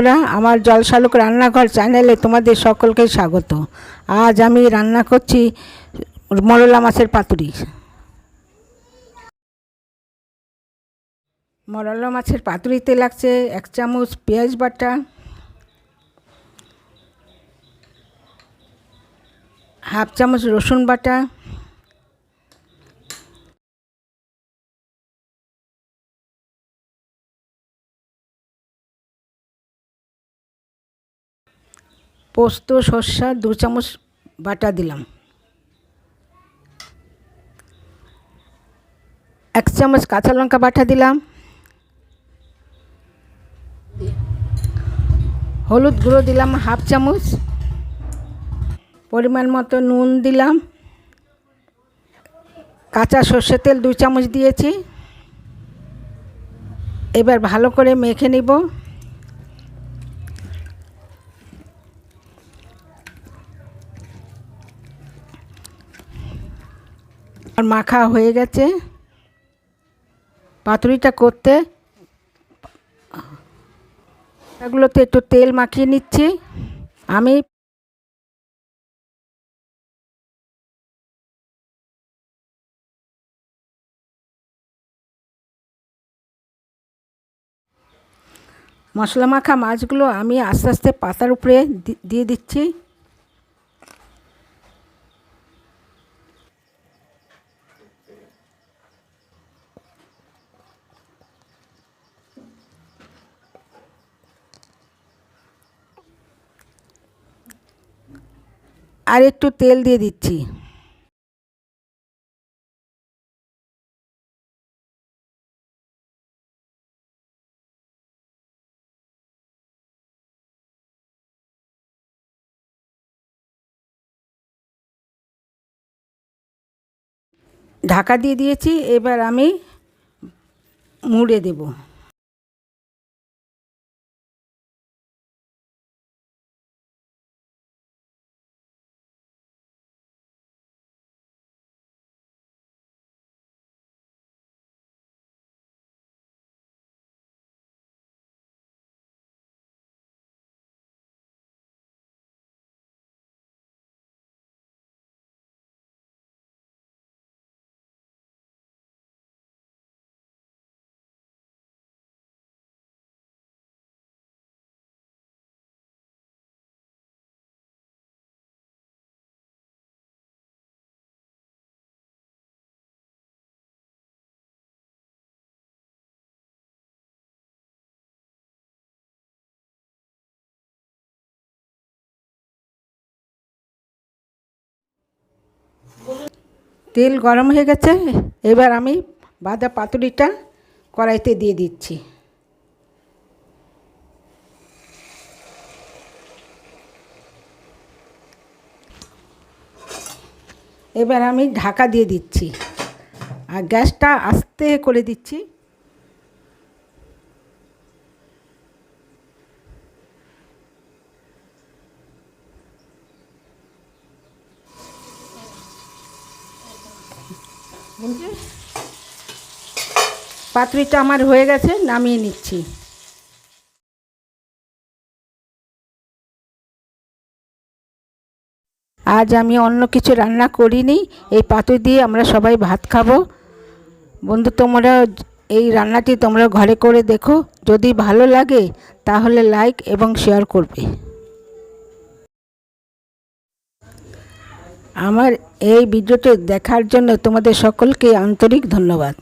বন্ধুরা, আমার জলশালুক রান্নাঘর চ্যানেলে তোমাদের সকলকে স্বাগত। আজ আমি রান্না করছি মরলা মাছের পাতুরি। মরলা মাছের পাতুরিতে লাগছে 1 চামচ পেঁয়াজ বাটা, হাফ চামচ রসুন বাটা, পোস্ত সর্ষা 2 চামচ বাটা দিলাম, 1 চামচ কাঁচা লঙ্কা বাটা দিলাম, হলুদ গুঁড়ো দিলাম হাফ চামচ, পরিমাণ মতো নুন দিলাম, কাঁচা সর্ষের তেল 2 চামচ দিয়েছি। এবার ভালো করে মেখে নিব। আর মাখা হয়ে গেছে। পাতুরিটা করতে এগুলোতে একটু তেল মাখিয়ে নিচ্ছি। আমি মশলা মাখা মাছগুলো আমি আস্তে আস্তে পাতার উপরে দিয়ে দিচ্ছি। আর একটু তেল দিয়ে দিচ্ছি। ঢাকা দিয়ে দিয়েছি। এবার আমি মুড়ে দেব। তেল গরম হয়ে গেছে। এবার আমি বাঁধা পাতুরিটা কড়াইতে দিয়ে দিচ্ছি। এবার আমি ঢাকা দিয়ে দিচ্ছি আর গ্যাসটা আস্তে করে দিচ্ছি। পাতুরিটা আমার হয়ে গেছে, নামিয়ে নিচ্ছি। আজ আমি অন্য কিছু রান্না করিনি, এই পাতুরি দিয়ে আমরা সবাই ভাত খাবো। বন্ধু, তোমরা এই রান্নাটি তোমরা ঘরে করে দেখো। যদি ভালো লাগে তাহলে লাইক এবং শেয়ার করবে। আমার এই ভিডিওটি দেখার জন্য তোমাদের সকলকে আন্তরিক ধন্যবাদ।